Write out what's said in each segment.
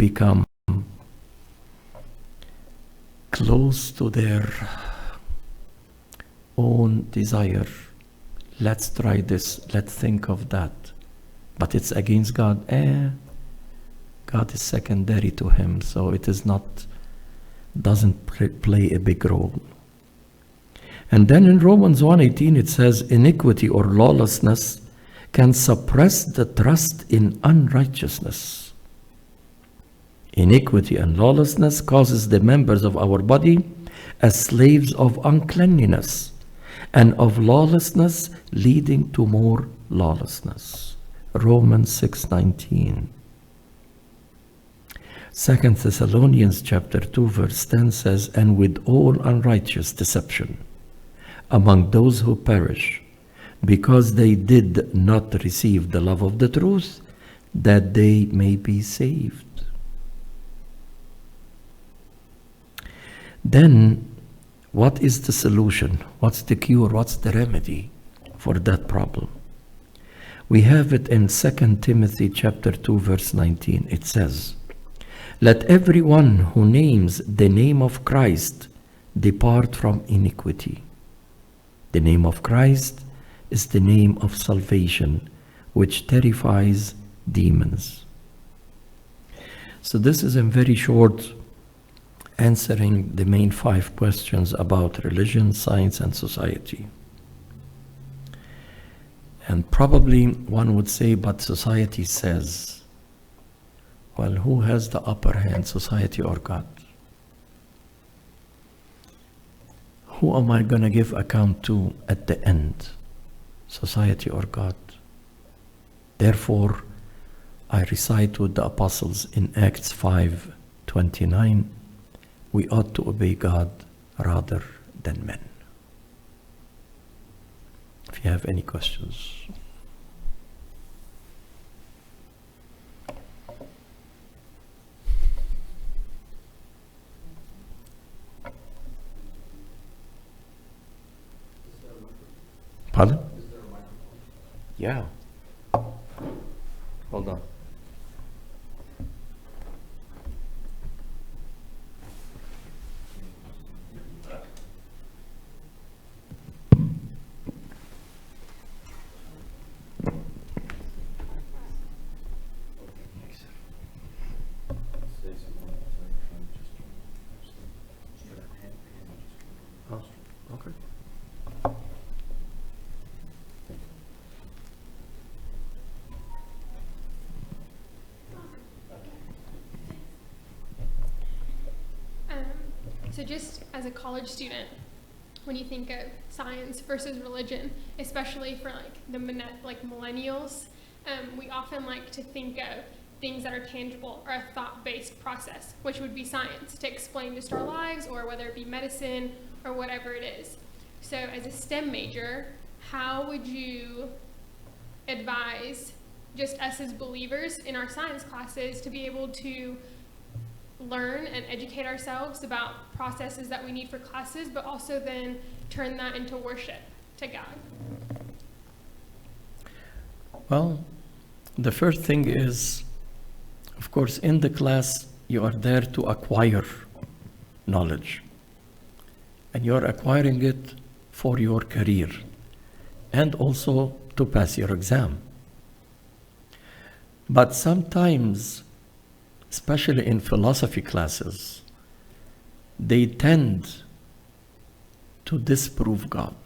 become close to their own desire. Let's try this, let's think of that. But it's against God. God is secondary to him, so it is not, doesn't play a big role. And then in Romans 1:18 it says, iniquity or lawlessness can suppress the trust in unrighteousness. Iniquity and lawlessness causes the members of our body as slaves of uncleanliness and of lawlessness, leading to more lawlessness. Romans 6:19. 2 Thessalonians chapter 2 verse 10 says, and with all unrighteous deception among those who perish, because they did not receive the love of the truth, that they may be saved. Then, what is the solution? What's the cure? What's the remedy for that problem? We have it in 2 Timothy chapter 2 verse 19. It says, let everyone who names the name of Christ depart from iniquity. The name of Christ is the name of salvation, which terrifies demons. So this is in very short answering the main 5 questions about religion, science, and society. And probably one would say, but society says, well, who has the upper hand, society or God? Who am I going to give account to at the end? Society or God? Therefore, I recite with the apostles in Acts 5:29, we ought to obey God rather than men. If you have any questions. Pardon? Is there a microphone? Yeah. Hold on. Oh, okay. So just as a college student, when you think of science versus religion, especially for like millennials, we often like to think of things that are tangible or a thought-based process, which would be science, to explain just our lives, or whether it be medicine or whatever it is. So as a STEM major, how would you advise just us as believers in our science classes to be able to learn and educate ourselves about processes that we need for classes, but also then turn that into worship to God? Well, the first thing is, of course, in the class, you are there to acquire knowledge. And you're acquiring it for your career and also to pass your exam. But sometimes, especially in philosophy classes, they tend to disprove God.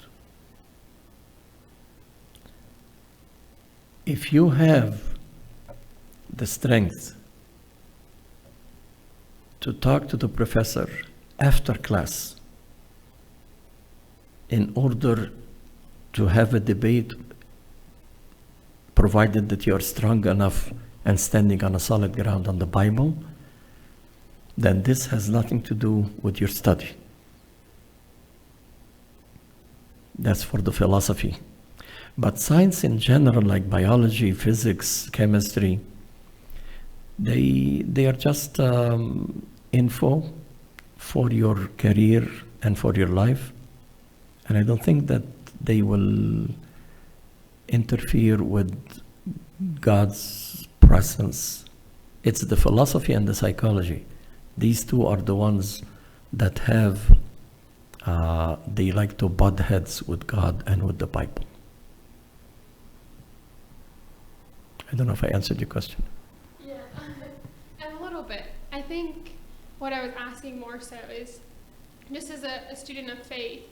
If you have the strength to talk to the professor after class in order to have a debate, provided that you're strong enough and standing on a solid ground on the Bible, then this has nothing to do with your study. That's for the philosophy. But science in general, like biology, physics, chemistry, they are just info for your career and for your life. And I don't think that they will interfere with God's presence It's the philosophy and the psychology. These two are the ones that have, they like to butt heads with God and with the Bible. I don't know if I answered your question. Yeah, and a little bit. I think what I was asking more so is, just as a student of faith,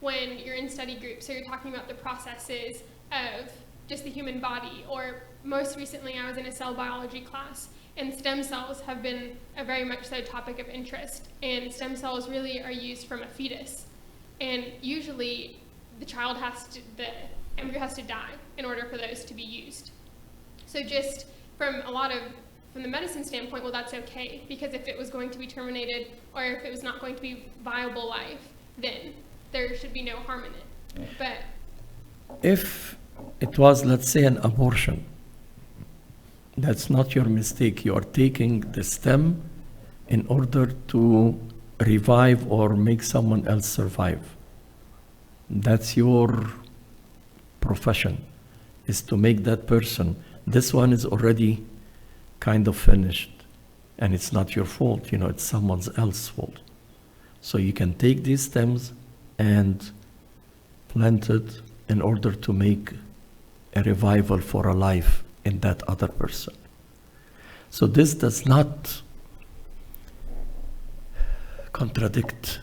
when you're in study groups, so you're talking about the processes of just the human body, or most recently I was in a cell biology class, and stem cells have been a very much so topic of interest, and stem cells really are used from a fetus, and usually the embryo has to die in order for those to be used. So just from the medicine standpoint, well, that's okay, because if it was going to be terminated, or if it was not going to be viable life, then there should be no harm in it. But if it was, let's say, an abortion, that's not your mistake. You are taking the stem in order to revive or make someone else survive. That's your profession, is to make that person. This one is already kind of finished, and it's not your fault, it's someone else's fault. So you can take these stems and plant it in order to make a revival for a life in that other person. So this does not contradict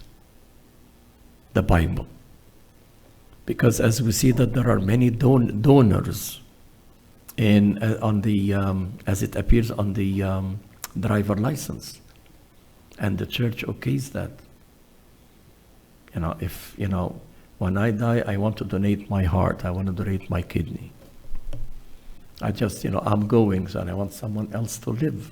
the Bible, because as we see that there are many donors as it appears on the driver license, and the church okays that. If when I die, I want to donate my heart, I want to donate my kidney. I just, I'm going, so I want someone else to live.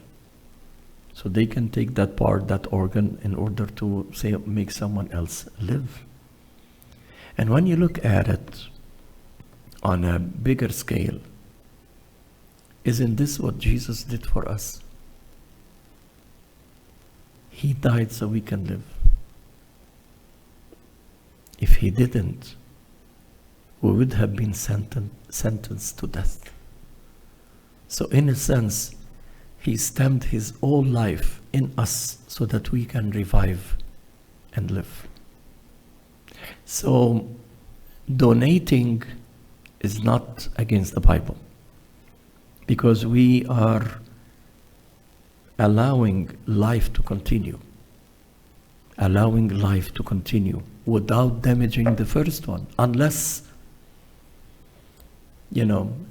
So they can take that part, that organ, in order to make someone else live. And when you look at it on a bigger scale, isn't this what Jesus did for us? He died so we can live. If he didn't, we would have been sentenced to death. So in a sense, he stamped his whole life in us so that we can revive and live. So donating is not against the Bible, because we are allowing life to continue without damaging the first one, unless,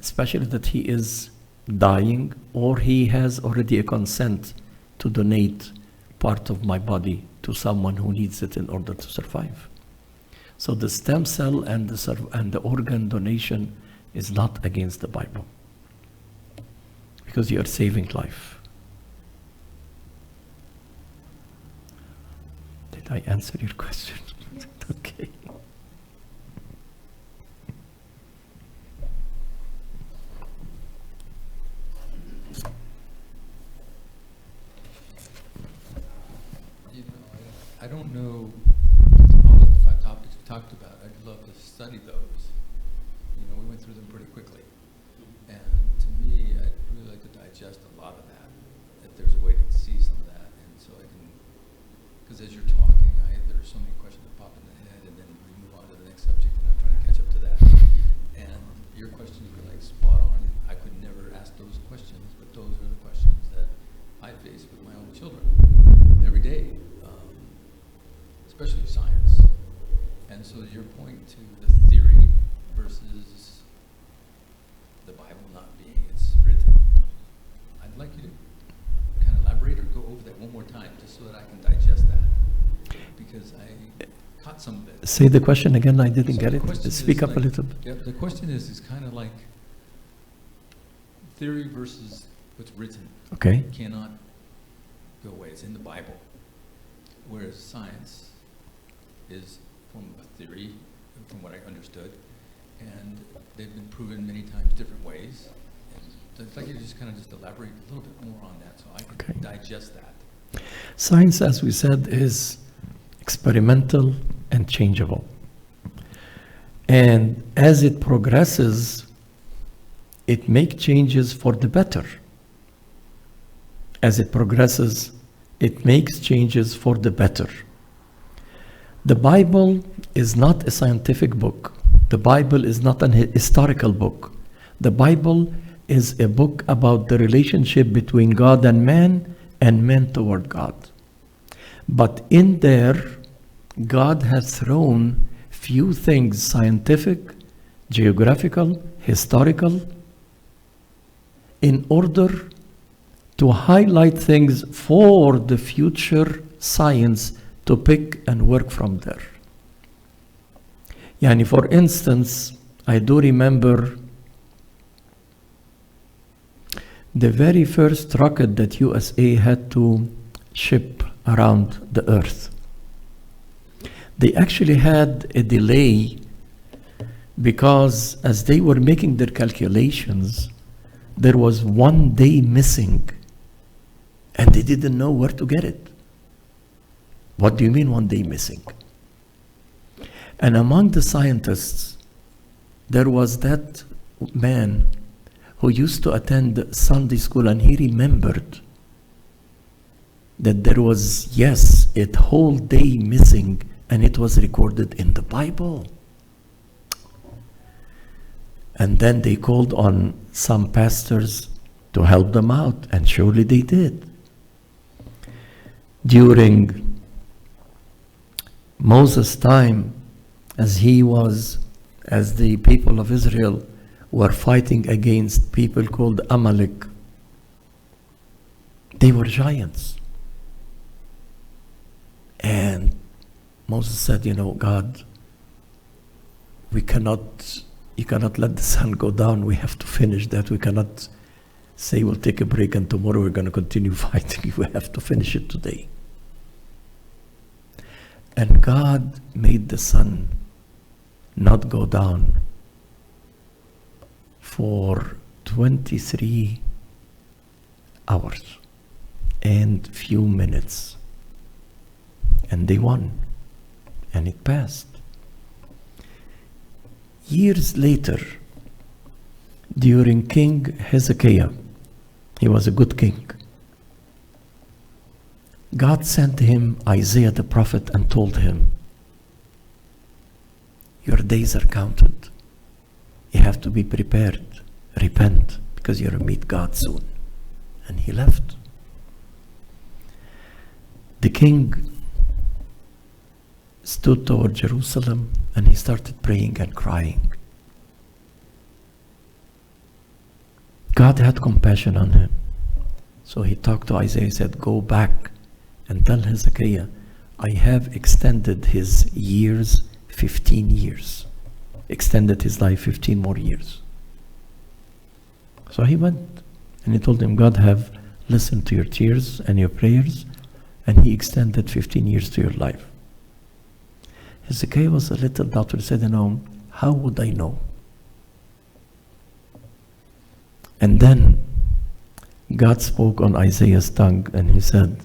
especially that he is dying, or he has already a consent to donate part of my body to someone who needs it in order to survive. So the stem cell and the organ donation is not against the Bible, because you are saving life. Did I answer your question? Yes. Okay. I don't know all of the 5 topics we talked about. I'd love to study those. We went through them pretty quickly. And to me, I'd really like to digest a lot of that, if there's a way to see some of that. And so I can, because as you're talking, there are so many questions that pop in the head, and then we move on to the next subject, and I'm trying to catch up to that. And your questions were like spot on. I could never ask those questions, but those are the questions that I face with my own children every day. Especially science. And so your point to the theory versus the Bible not being it's written, I'd like you to kind of elaborate or go over that one more time, just so that I can digest that, because I caught some of it. Say the question again, I didn't get it. Speak up a little bit. Yeah, the question is kind of like theory versus what's written. Okay. Cannot go away. It's in the Bible. Whereas science is from a theory, from what I understood, and they've been proven many times different ways. And I'd like you to just kind of elaborate a little bit more on that, so I can digest that. Science, as we said, is experimental and changeable. And as it progresses, it makes changes for the better. as it progresses, it makes changes for the better. The Bible is not a scientific book. The Bible is not an historical book. The Bible is a book about the relationship between God and man toward God. But in there, God has thrown few things, scientific, geographical, historical, in order to highlight things for the future science to pick and work from there. Yani, for instance, I do remember the very first rocket that USA had to ship around the Earth. They actually had a delay because as they were making their calculations, there was 1 day missing and they didn't know where to get it. What do you mean 1 day missing? And among the scientists, there was that man who used to attend Sunday school, and he remembered that there was, yes, a whole day missing, and it was recorded in the Bible. And then they called on some pastors to help them out, and surely they did. During Moses' time, as the people of Israel were fighting against people called Amalek, they were giants. And Moses said, God, you cannot let the sun go down. We have to finish that. We cannot say we'll take a break and tomorrow we're going to continue fighting. We have to finish it today. And God made the sun not go down for 23 hours and few minutes. And they won. And it passed. Years later, during King Hezekiah, he was a good king, God sent him Isaiah the prophet and told him, your days are counted. You have to be prepared. Repent, because you're going to meet God soon. And he left. The king stood toward Jerusalem and he started praying and crying. God had compassion on him. So he talked to Isaiah, he said, go back and tell Hezekiah, I have extended his years 15 years. Extended his life 15 more years. So he went and he told him, God have listened to your tears and your prayers, and he extended 15 years to your life. Hezekiah was a little doubtful. He said, how would I know? And then God spoke on Isaiah's tongue and he said,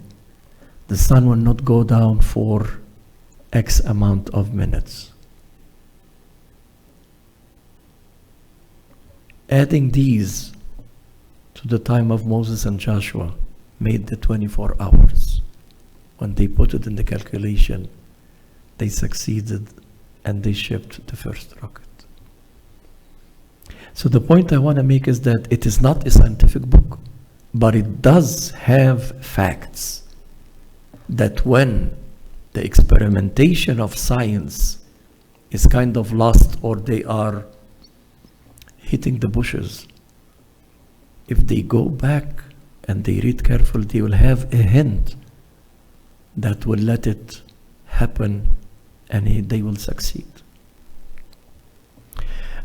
the sun will not go down for X amount of minutes. Adding these to the time of Moses and Joshua made the 24 hours. When they put it in the calculation, they succeeded and they shipped the first rocket. So the point I want to make is that it is not a scientific book, but it does have facts that when the experimentation of science is kind of lost or they are hitting the bushes, if they go back and they read carefully, they will have a hint that will let it happen and they will succeed.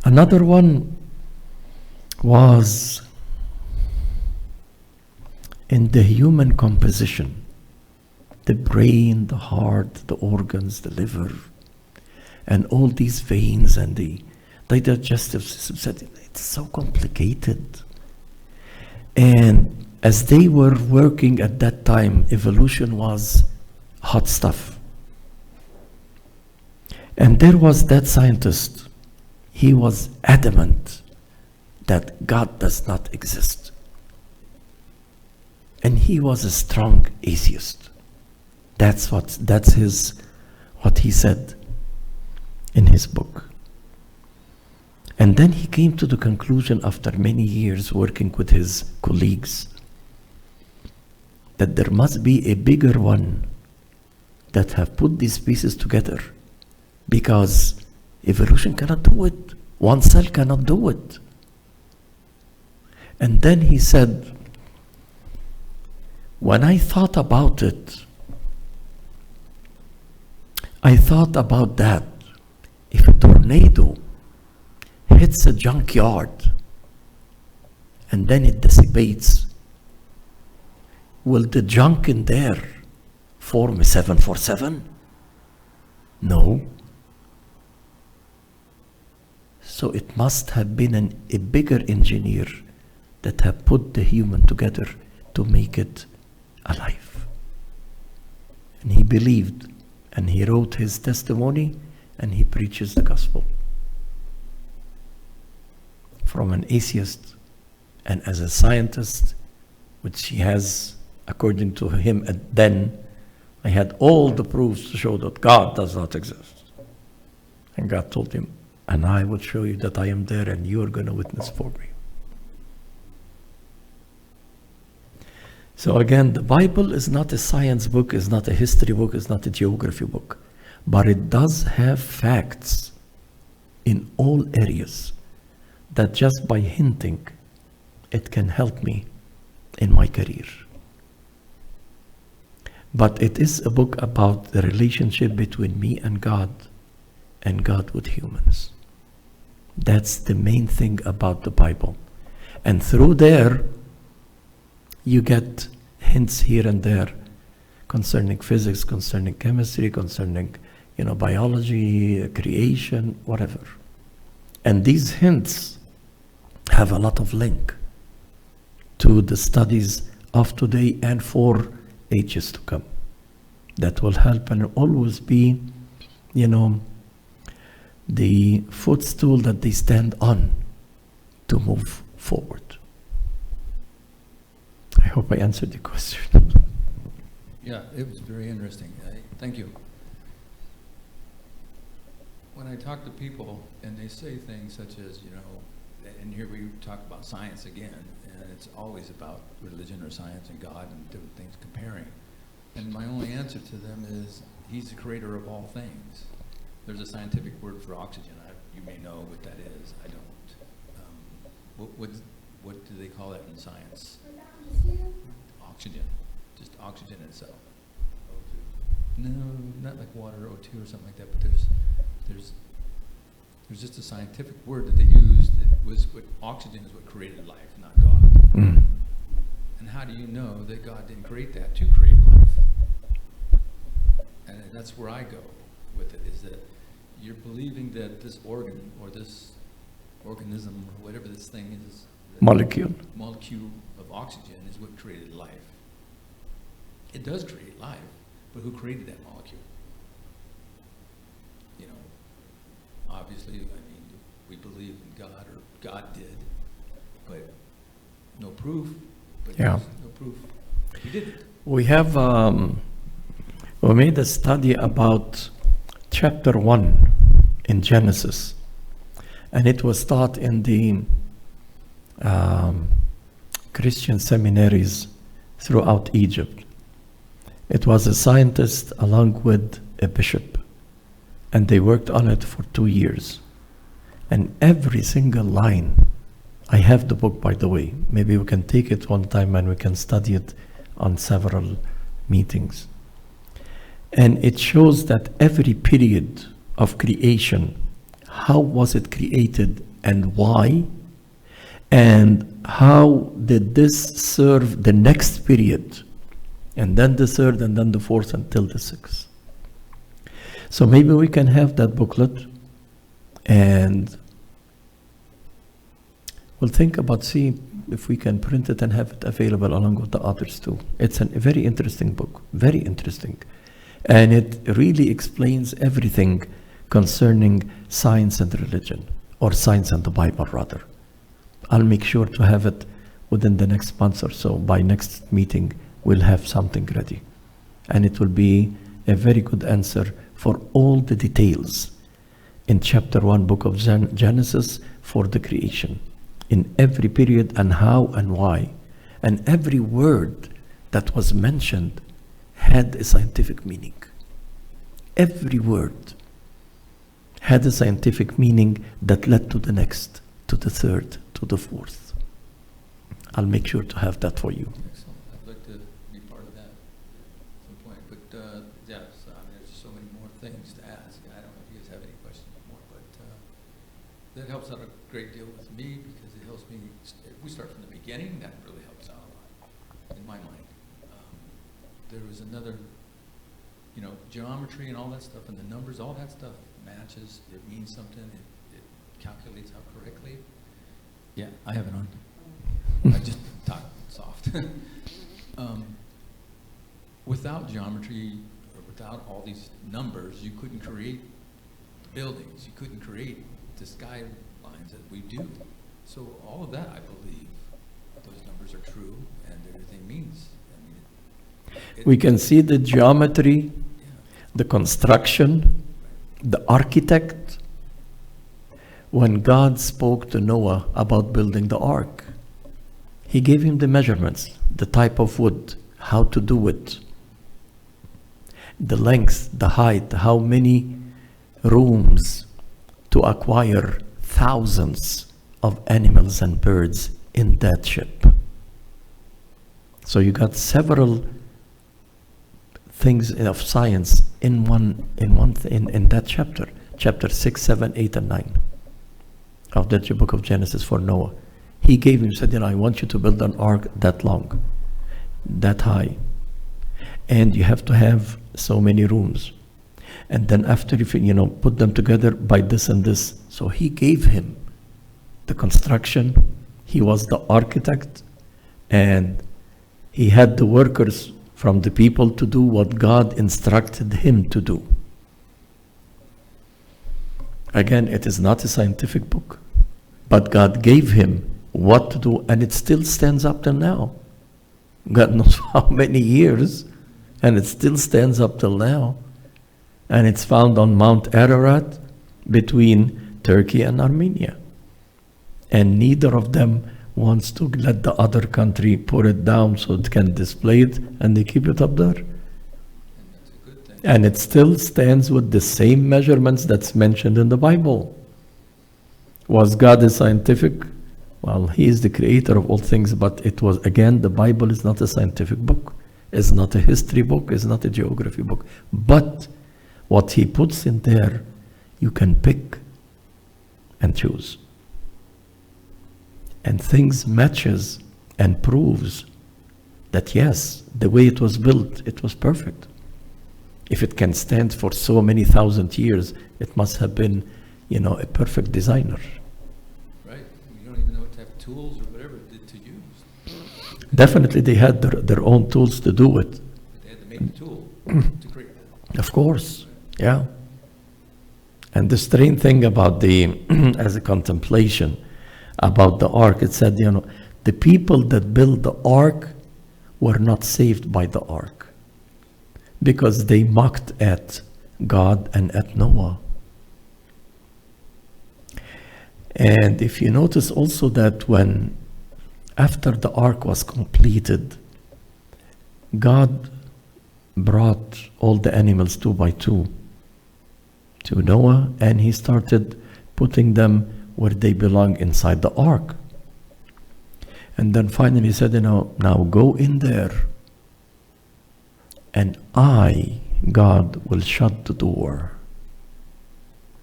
Another one was in the human composition, the brain, the heart, the organs, the liver, and all these veins and the digestive system. Said it's so complicated. And as they were working at that time, evolution was hot stuff. And there was that scientist. He was adamant that God does not exist. And he was a strong atheist. That's what he said in his book. And then he came to the conclusion, after many years working with his colleagues, that there must be a bigger one that have put these pieces together, because evolution cannot do it. One cell cannot do it. And then he said, when I thought about it, I thought about that. If a tornado hits a junkyard and then it dissipates, will the junk in there form a 747? No. So it must have been a bigger engineer that have put the human together to make it alive. And he believed, and he wrote his testimony, and he preaches the gospel. From an atheist, and as a scientist, which he has, according to him then, I had all the proofs to show that God does not exist. And God told him, and I will show you that I am there, and you are going to witness for me. So again, the Bible is not a science book, is not a history book, is not a geography book, but it does have facts in all areas that just by hinting, it can help me in my career. But it is a book about the relationship between me and God with humans. That's the main thing about the Bible. And through there, you get hints here and there concerning physics, concerning chemistry, concerning, biology, creation, whatever. And these hints have a lot of link to the studies of today and for ages to come. That will help and always be, the footstool that they stand on to move forward. I hope I answered the question. Yeah, it was very interesting. Thank you. When I talk to people and they say things such as, and here we talk about science again, and it's always about religion or science and God and different things comparing. And my only answer to them is, he's the creator of all things. There's a scientific word for oxygen. You may know what that is. I don't. What do they call that in science? Oxygen. Just oxygen itself. O2. No, not like water, O2 or something like that, but there's just a scientific word that they used. Oxygen is what created life, not God. Mm. And how do you know that God didn't create that to create life? And that's where I go with it, is that you're believing that this organ or this organism or whatever this thing is, Molecule of oxygen is what created life. It does create life, but who created that molecule? Obviously, we believe in God, or God did, but no proof. But Yeah. there's no proof he didn't. We have, we made a study about chapter 1 in Genesis, and it was taught in the Christian seminaries throughout Egypt. It was a scientist along with a bishop, and they worked on it for 2 years. And every single line, I have the book, by the way, maybe we can take it one time and we can study it on several meetings. And it shows that every period of creation, how was it created and why, and how did this serve the next period, and then the third, and then the fourth, until the sixth. So maybe we can have that booklet, and we'll think about, see if we can print it and have it available along with the others too. It's a very interesting book, very interesting. And it really explains everything concerning science and religion, or science and the Bible rather. I'll make sure to have it within the next month or so. By next meeting, we'll have something ready. And it will be a very good answer for all the details in chapter 1, book of Genesis, for the creation, in every period and how and why. And every word that was mentioned had a scientific meaning. Every word had a scientific meaning that led to the next, to the third, to the fourth. I'll make sure to have that for you. Excellent. I'd like to be part of that at some point. But yeah, so, I mean, there's so many more things to ask. I don't know if you guys have any questions more, but that helps out a great deal with me because it helps me. If we start from the beginning, that really helps out a lot in my mind. There was another, you know, geometry and all that stuff and the numbers, all that stuff matches. It means something. It calculates out correctly. Yeah, I have it on. I just talk soft. Without geometry, or without all these numbers, you couldn't create buildings. You couldn't create the skylines that we do. So all of that, I believe, those numbers are true, and everything means. We can see the geometry, the construction, the architect. When God spoke to Noah about building the ark, he gave him the measurements, the type of wood, how to do it, the length, the height, how many rooms to acquire thousands of animals and birds in that ship. So you got several things of science in that chapter 6, 7, 8, and 9 of the book of Genesis for Noah. He gave him, said, I want you to build an ark that long, that high, and you have to have so many rooms. And then after you put them together by this and this. So he gave him the construction. He was the architect, and he had the workers from the people to do what God instructed him to do. Again, it is not a scientific book, but God gave him what to do, and it still stands up till now. God knows how many years, and it still stands up till now. And it's found on Mount Ararat between Turkey and Armenia. And neither of them wants to let the other country put it down so it can display it, and they keep it up there. And that's a good thing. And it still stands with the same measurements that's mentioned in the Bible. Was God a scientific? Well, he is the creator of all things, but it was, again, the Bible is not a scientific book. It's not a history book. It's not a geography book. But what he puts in there, you can pick and choose. And things matches and proves that yes, the way it was built, it was perfect. If it can stand for so many thousand years, it must have been, a perfect designer. Right. You don't even know what to have tools or whatever to use. Definitely they had their own tools to do it. But they had to make the tool to create that. Of course, yeah. And the strange thing about as a contemplation, about the ark, it said, the people that built the ark were not saved by the ark because they mocked at God and at Noah. And if you notice also that after the ark was completed, God brought all the animals 2 by 2 to Noah, and he started putting them where they belong inside the ark. And then finally he said, now go in there, and I, God, will shut the door.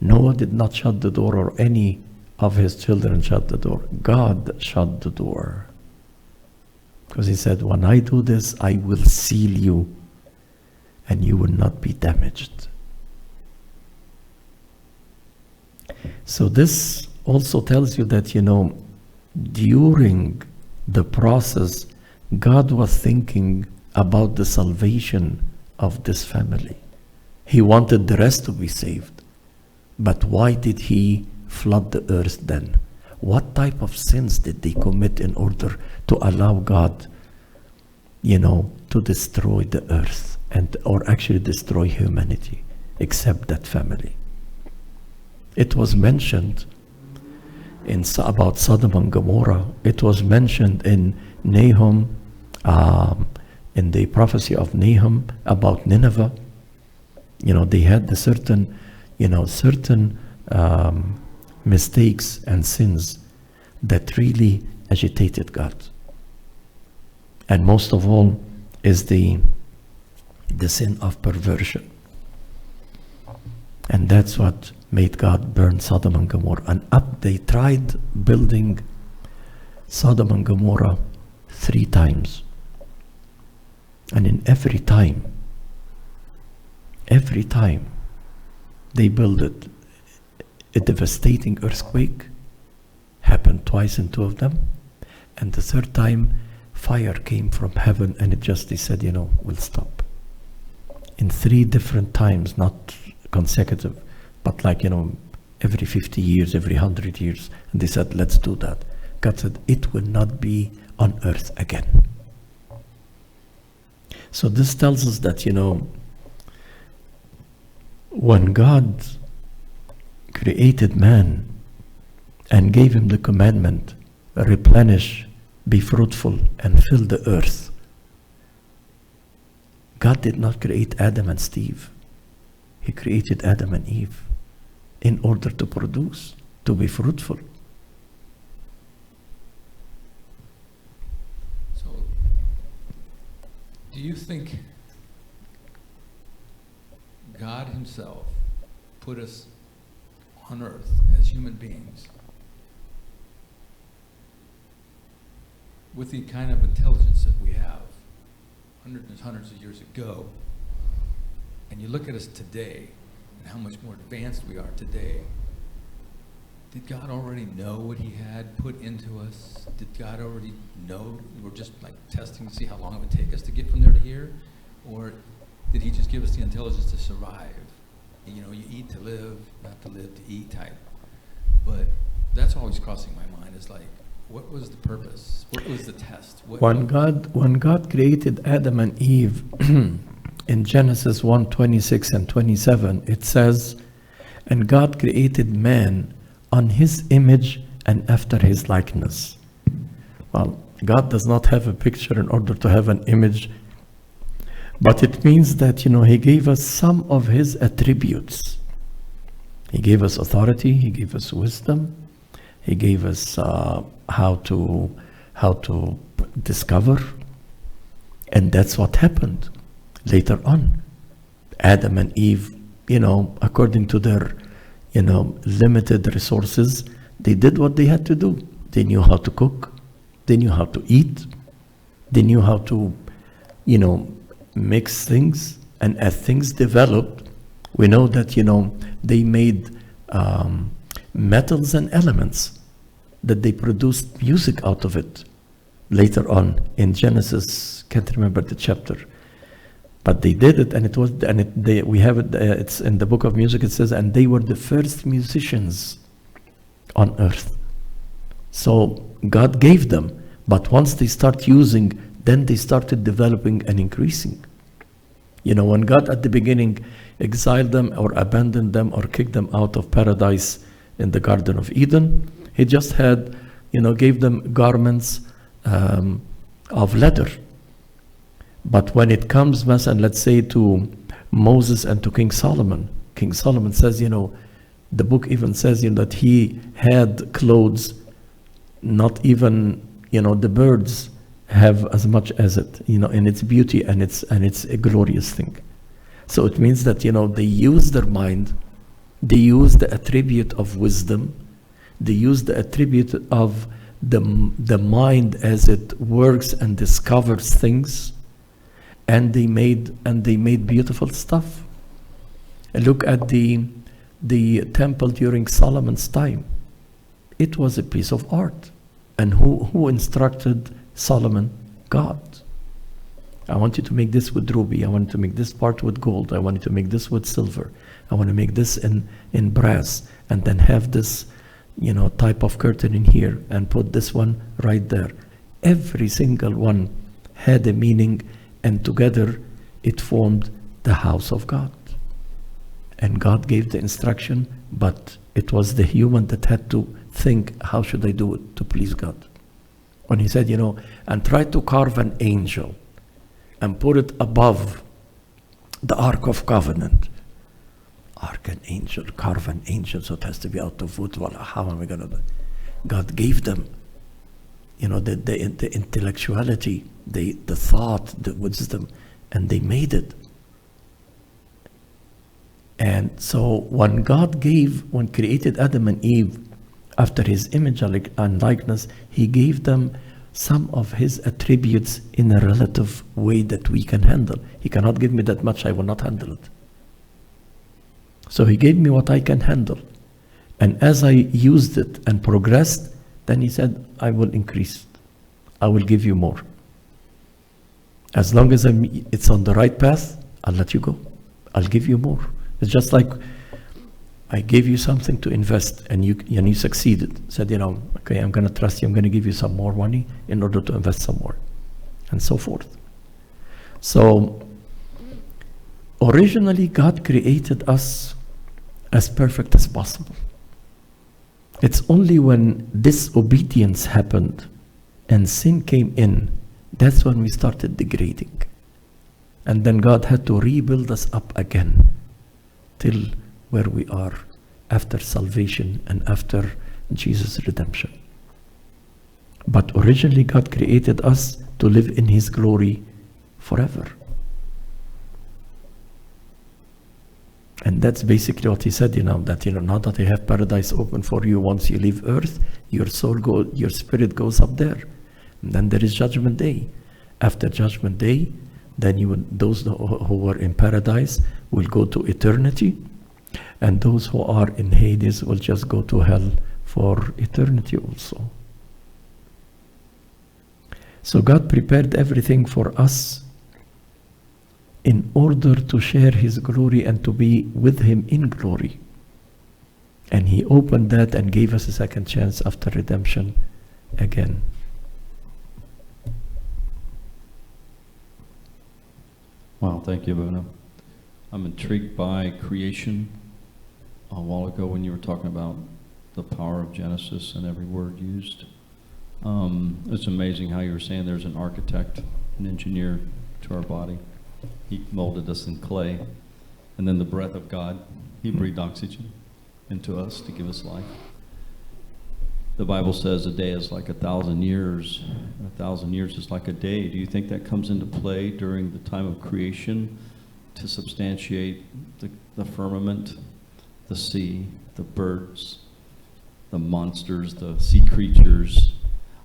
Noah did not shut the door, or any of his children shut the door. God shut the door. Because he said, when I do this, I will seal you, and you will not be damaged. So this also tells you that, during the process, God was thinking about the salvation of this family. He wanted the rest to be saved. But why did he flood the earth then? what type of sins did they commit in order to allow God, to destroy the earth or actually destroy humanity, except that family? It was mentioned about Sodom and Gomorrah. It was mentioned in Nahum, in the prophecy of Nahum about Nineveh. They had the certain mistakes and sins that really agitated God. And most of all is the sin of perversion. And that's what made God burn Sodom and Gomorrah. And they tried building Sodom and Gomorrah 3 times. And in every time they built it, a devastating earthquake happened twice in 2 of them. And the 3rd time, fire came from heaven, and they said, we'll stop. In 3 different times, not consecutive, but every 50 years, every 100 years. And they said, let's do that. God said, it will not be on earth again. So this tells us that, when God created man and gave him the commandment, replenish, be fruitful, and fill the earth, God did not create Adam and Steve. He created Adam and Eve in order to produce, to be fruitful. So, do you think God himself put us on earth as human beings with the kind of intelligence that we have hundreds and hundreds of years ago, and you look at us today and how much more advanced we are today? Did God already know what he had put into us? Did God already know? We're just testing to see how long it would take us to get from there to here? Or did he just give us the intelligence to survive? You eat to live, not to live to eat type. But that's always crossing my mind, is what was the purpose? What was the test? When God created Adam and Eve, in Genesis 1:26 and 27, it says, and God created man on his image and after his likeness. Well, God does not have a picture in order to have an image, but it means that, he gave us some of his attributes. He gave us authority, he gave us wisdom, he gave us how to discover, and that's what happened later on. Adam and Eve, according to their, limited resources, they did what they had to do. They knew how to cook, they knew how to eat, they knew how to, mix things. And as things developed, we know that, they made metals and elements that they produced music out of it later on in Genesis. Can't remember the chapter, but they did it, and we have it. It's in the book of music. It says, and they were the first musicians on earth. So God gave them, but once they start using, then they started developing and increasing. When God at the beginning exiled them or abandoned them or kicked them out of paradise in the Garden of Eden, he just had, gave them garments of leather. But when it comes, let's say, to Moses and to King Solomon says, the book even says, that he had clothes, not even, the birds have as much as it, in its beauty, and it's a glorious thing. So it means that, they use their mind, they use the attribute of wisdom, they use the attribute of the mind as it works and discovers things, and they made beautiful stuff. And look at the temple during Solomon's time. It was a piece of art. And who instructed Solomon? God. I want you to make this with ruby. I want you to make this part with gold. I want you to make this with silver. I want to make this in brass. And then have this, type of curtain in here and put this one right there. Every single one had a meaning, and together it formed the house of God. And God gave the instruction, but it was the human that had to think, how should I do it to please God? When he said, and try to carve an angel and put it above the Ark of Covenant. Carve an angel, so it has to be out of wood. Well, how am I going to do it? God gave them, the intellectuality, the thought, the wisdom, and they made it. And so when God created Adam and Eve after his image and likeness, he gave them some of his attributes in a relative way that we can handle. He cannot give me that much, I will not handle it. So he gave me what I can handle. And as I used it and progressed, then he said, I will increase it. I will give you more. As long as it's on the right path, I'll let you go. I'll give you more. It's just like I gave you something to invest and you succeeded. Said, okay, I'm going to trust you. I'm going to give you some more money in order to invest some more, and so forth. So originally, God created us as perfect as possible. It's only when disobedience happened and sin came in, that's when we started degrading. And then God had to rebuild us up again till where we are after salvation and after Jesus' redemption. But originally God created us to live in his glory forever. And that's basically what he said, that now that I have paradise open for you, once you leave earth, your spirit goes up there. And then there is judgment day. After judgment day, then those who were in paradise will go to eternity, and those who are in Hades will just go to hell for eternity also. So God prepared everything for us in order to share his glory and to be with him in glory. And he opened that and gave us a second chance after redemption again. Wow, thank you, Abuna. I'm intrigued by creation. A while ago when you were talking about the power of Genesis and every word used, it's amazing how you were saying there's an architect, an engineer to our body. He molded us in clay, and then the breath of God, he breathed oxygen into us to give us life. The Bible says a day is like 1,000 years. 1,000 years is like a day. Do you think that comes into play during the time of creation to substantiate the firmament, the sea, the birds, the monsters, the sea creatures?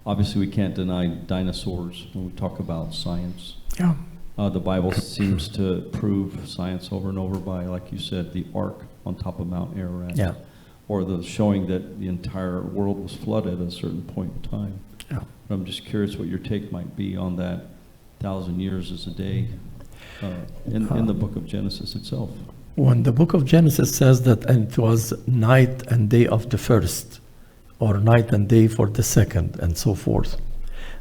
Obviously, we can't deny dinosaurs when we talk about science. Yeah. The Bible seems to prove science over and over by, like you said, the ark on top of Mount Ararat. Yeah. Or the showing that the entire world was flooded at a certain point in time. Yeah. But I'm just curious what your take might be on that 1,000 years as a day in the book of Genesis itself. When the book of Genesis says that and it was night and day of the first, or night and day for the second, and so forth,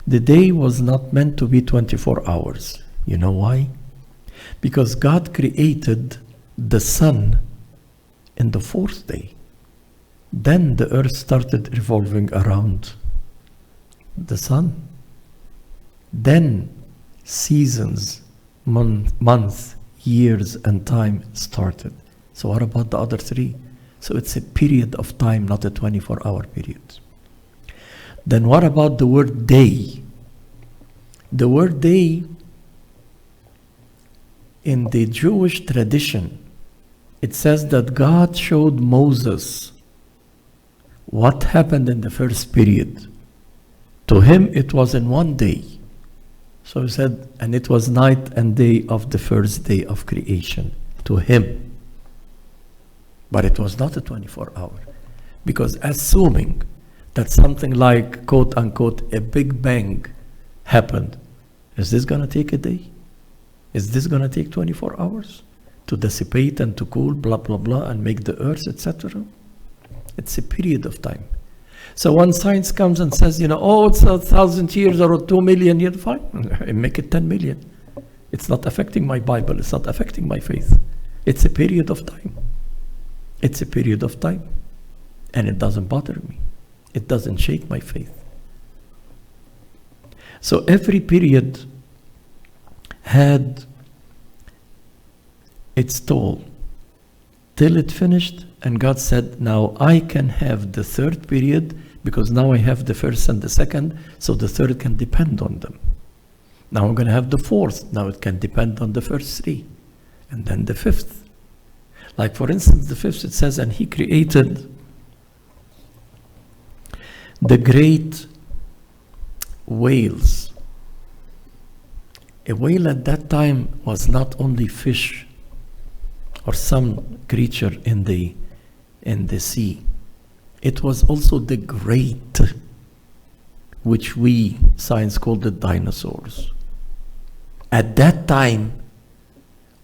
the day was not meant to be 24 hours. You know why? Because God created the sun in the fourth day. Then the earth started revolving around the sun. Then seasons, months, years, and time started. So what about the other three? So it's a period of time, not a 24-hour period. Then what about the word day? The word day in the Jewish tradition, it says that God showed Moses what happened in the first period. To him, it was in one day. So he said, and it was night and day of the first day of creation to him. But it was not a 24-hour. Because assuming that something like, quote unquote, a big bang happened, is this going to take a day? Is this going to take 24 hours to dissipate and to cool, blah, blah, blah, and make the earth, etc.? It's a period of time. So when science comes and says, oh, it's 1,000 years or 2 million years, fine, make it 10 million. It's not affecting my Bible. It's not affecting my faith. It's a period of time. It's a period of time. And it doesn't bother me. It doesn't shake my faith. So every period had its toll till it finished, and God said, now I can have the third period because now I have the first and the second, so the third can depend on them. Now I'm going to have the fourth. Now it can depend on the first three. And then the fifth. Like for instance, the fifth, it says, and he created the great whales. A whale at that time was not only fish or some creature in the sea. It was also the great, which we, science called the dinosaurs. At that time,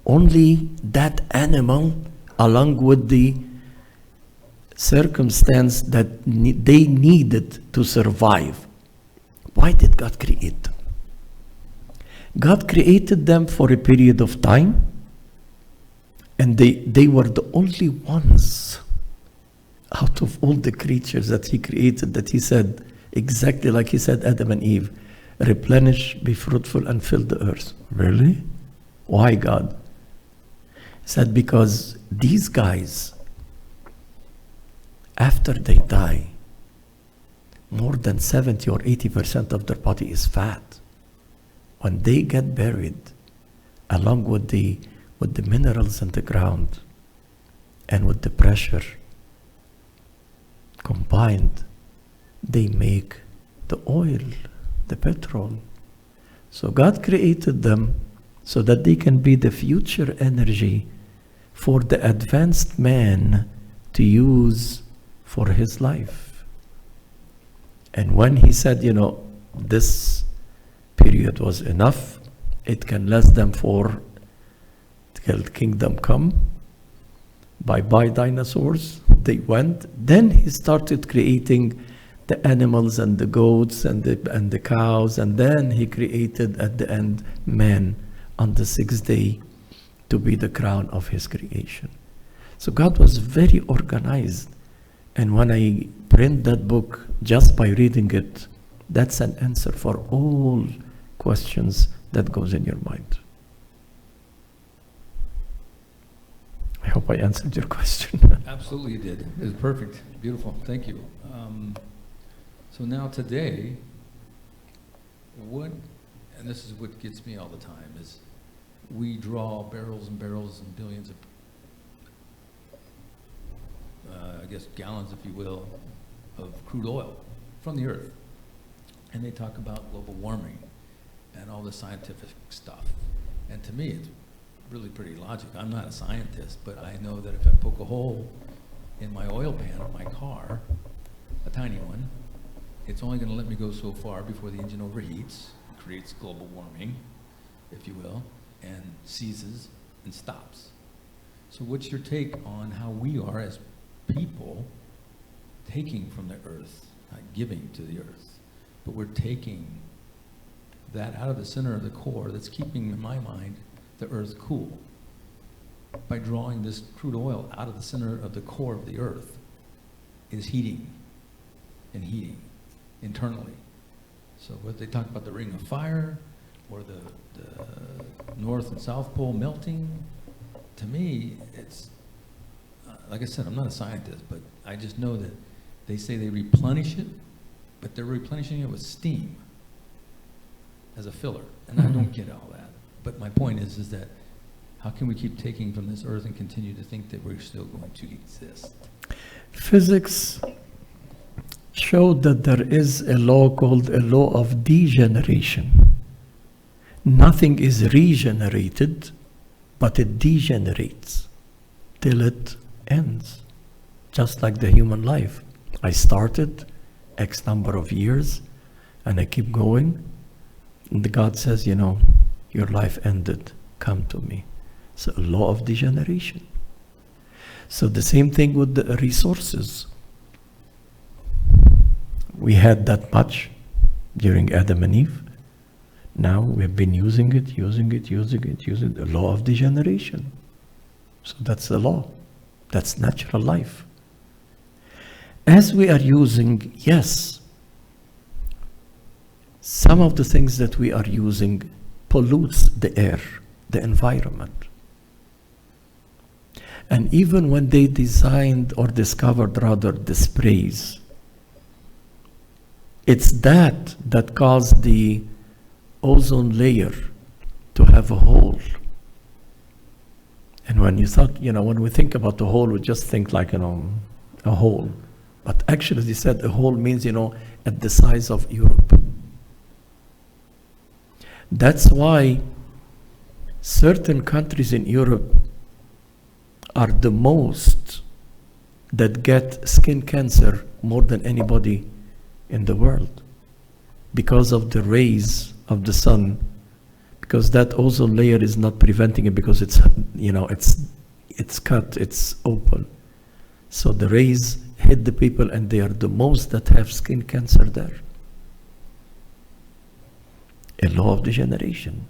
only that animal, along with the circumstance that they needed to survive. Why did God create them? God created them for a period of time, and they were the only ones out of all the creatures that he created that he said, exactly like he said Adam and Eve, replenish, be fruitful, and fill the earth. Really? Why, God? He said, because these guys, after they die, more than 70 or 80% of their body is fat. When they get buried, along with the minerals in the ground and with the pressure combined, they make the oil, the petrol. So God created them so that they can be the future energy for the advanced man to use for his life. And when he said, this period was enough, it can last them for till kingdom come. Bye-bye dinosaurs. They went. Then he started creating the animals and the goats and the cows, and then he created at the end man on the sixth day to be the crown of his creation. So God was very organized. And when I print that book, just by reading it, that's an answer for all questions that goes in your mind. I hope I answered your question. Absolutely you did. It was perfect. Beautiful. Thank you. So now today, and this is what gets me all the time, is we draw barrels and barrels and billions of, gallons, if you will, of crude oil from the earth. And they talk about global warming and all the scientific stuff. And to me, it's really pretty logical. I'm not a scientist, but I know that if I poke a hole in my oil pan of my car, a tiny one, it's only going to let me go so far before the engine overheats, creates global warming, if you will, and seizes and stops. So what's your take on how we are as people taking from the earth, not giving to the earth, but we're taking that out of the center of the core that's keeping, in my mind, the earth cool. By drawing this crude oil out of the center of the core of the earth, is heating and heating internally. So what they talk about, the ring of fire or the North and South Pole melting, to me, it's, like I said, I'm not a scientist, but I just know that they say they replenish it, but they're replenishing it with steam as a filler. And I don't get all that. But my point is that how can we keep taking from this earth and continue to think that we're still going to exist? Physics showed that there is a law called a law of degeneration. Nothing is regenerated, but it degenerates till it ends. Just like the human life. I started X number of years and I keep going. And God says, your life ended. Come to me. It's a law of degeneration. So the same thing with the resources. We had that much during Adam and Eve. Now we've been using it. The law of degeneration. So that's the law. That's natural life. As we are using, yes, some of the things that we are using pollutes the air, the environment. And even when they designed or discovered rather the sprays, it's that caused the ozone layer to have a hole. And when you thought, when we think about the hole, we just think like, a hole. But actually, they said a hole means, at the size of Europe. That's why certain countries in Europe are the most that get skin cancer more than anybody in the world, because of the rays of the sun, because that ozone layer is not preventing it, because it's cut, it's open. So the rays hit the people, and they are the most that have skin cancer there. A law of degeneration.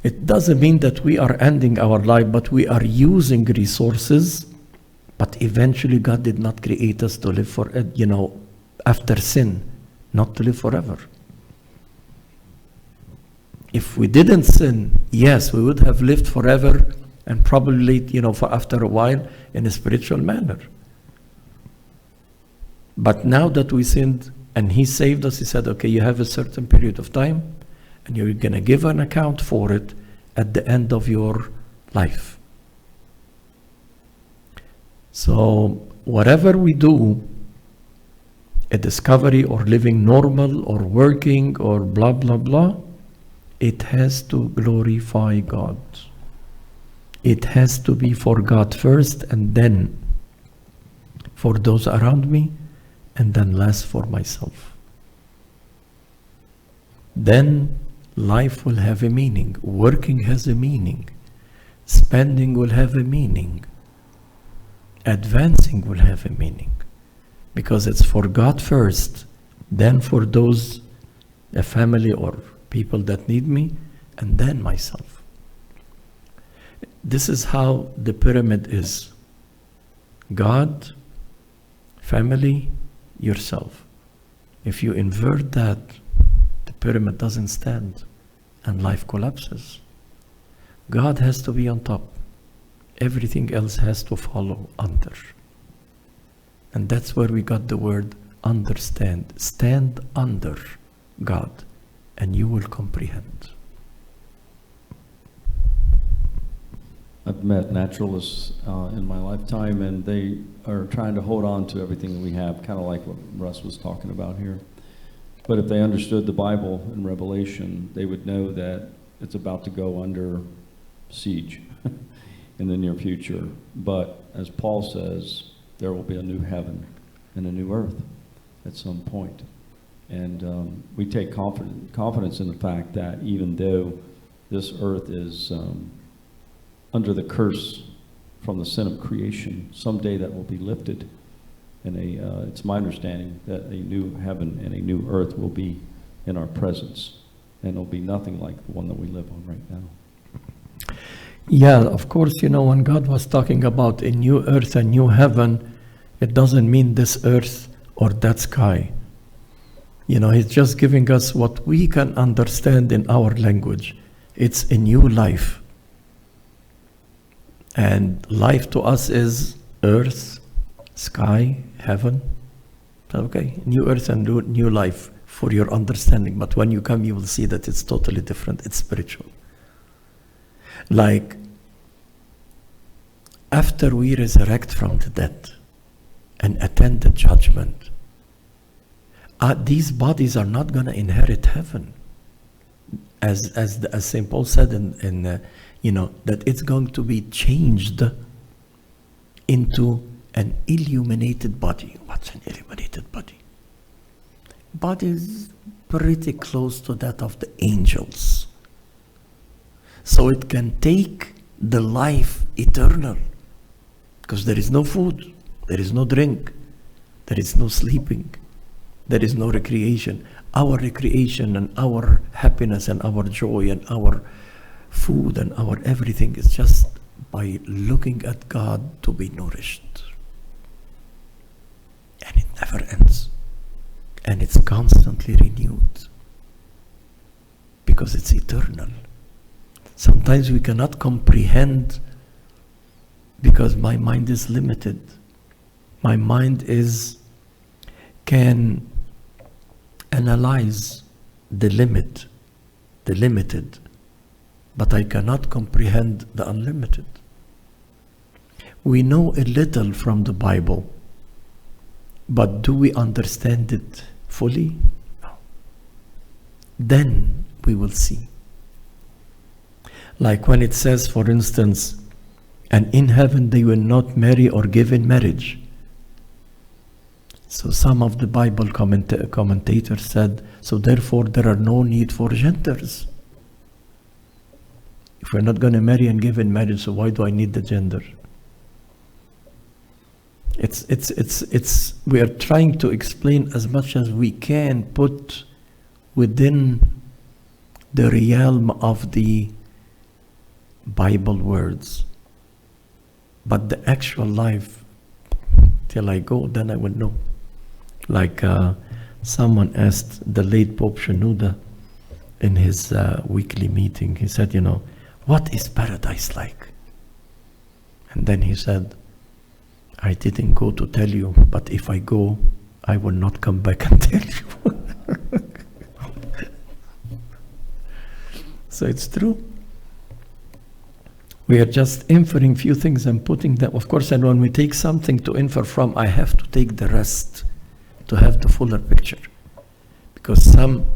It doesn't mean that we are ending our life, but we are using resources. But eventually God did not create us to live for, after sin, not to live forever. If we didn't sin, yes, we would have lived forever, and probably, for after a while, in a spiritual manner. But now that we sinned and He saved us, He said, okay, you have a certain period of time, and you're going to give an account for it at the end of your life. So whatever we do, a discovery or living normal or working or blah, blah, blah, it has to glorify God. It has to be for God first, and then for those around me, and then last for myself. Then life will have a meaning. Working has a meaning. Spending will have a meaning. Advancing will have a meaning. Because it's for God first, then for those, a family or people that need me, and then myself. This is how the pyramid is. God, family, yourself. If you invert that, the pyramid doesn't stand and life collapses. God has to be on top. Everything else has to follow under. And that's where we got the word understand. Stand under God, and you will comprehend. I've met naturalists in my lifetime, and they are trying to hold on to everything that we have, kind of like what Russ was talking about here. But if they understood the Bible and Revelation, they would know that it's about to go under siege in the near future. But as Paul says, there will be a new heaven and a new earth at some point. And we take confidence in the fact that even though this earth is under the curse from the sin of creation, someday that will be lifted. And it's my understanding that a new heaven and a new earth will be in our presence. And it'll be nothing like the one that we live on right now. Yeah, of course, when God was talking about a new earth and new heaven, it doesn't mean this earth or that sky. He's just giving us what we can understand in our language. It's a new life. And life to us is earth, sky, heaven. Okay, new earth and new life for your understanding. But when you come, you will see that it's totally different. It's spiritual. Like, after we resurrect from the dead and attend the judgment, these bodies are not going to inherit heaven. As St. Paul said that it's going to be changed into an illuminated body. What's an illuminated body? Body is pretty close to that of the angels. So it can take the life eternal, because there is no food, there is no drink, there is no sleeping, there is no recreation. Our recreation and our happiness and our joy and our food and our everything is just by looking at God to be nourished. And it never ends. And it's constantly renewed. Because it's eternal. Sometimes we cannot comprehend because my mind is limited. My mind can analyze the limited, but I cannot comprehend the unlimited. We know a little from the Bible, but do we understand it fully? No. Then we will see. Like when it says, for instance, and in heaven they will not marry or give in marriage. So some of the Bible commentators said, so therefore there are no need for genders. If we're not going to marry and give in marriage, so why do I need the gender? We are trying to explain as much as we can, put within the realm of the Bible words. But the actual life, till I go, then I will know. Like someone asked the late Pope Shenouda in his weekly meeting, he said, what is paradise like? And then he said, I didn't go to tell you, but if I go, I will not come back and tell you. So it's true. We are just inferring few things and putting them, of course, and when we take something to infer from, I have to take the rest to have the fuller picture. Because some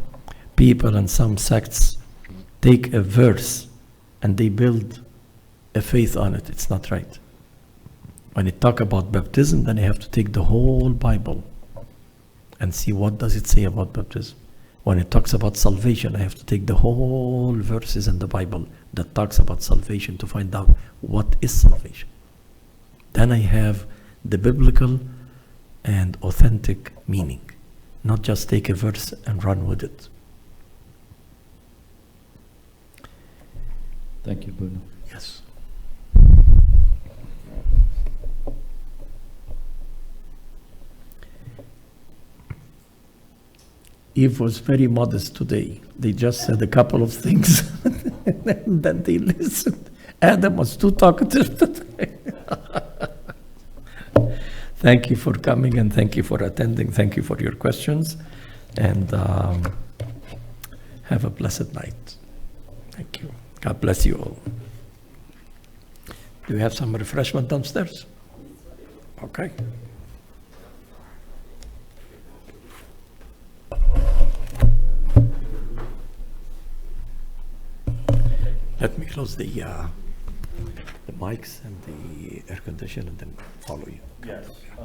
people and some sects take a verse and they build a faith on it. It's not right. When it talk about baptism, then you have to take the whole Bible and see what does it say about baptism. When it talks about salvation, I have to take the whole verses in the Bible that talks about salvation to find out what is salvation. Then I have the biblical and authentic meaning, not just take a verse and run with it. Thank you, Bruno. Yes. Eve was very modest today. They just said a couple of things and then they listened. Adam was too talkative today. Thank you for coming and thank you for attending. Thank you for your questions and have a blessed night. Thank you. God bless you all. Do we have some refreshment downstairs? Okay. Let me close the mics and the air conditioner and then follow you. Yes. I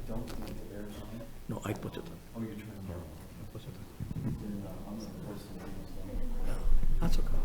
don't think the air's on. No, I put it on. Oh, you're trying to. I put it on. I'm going to post it. That's okay.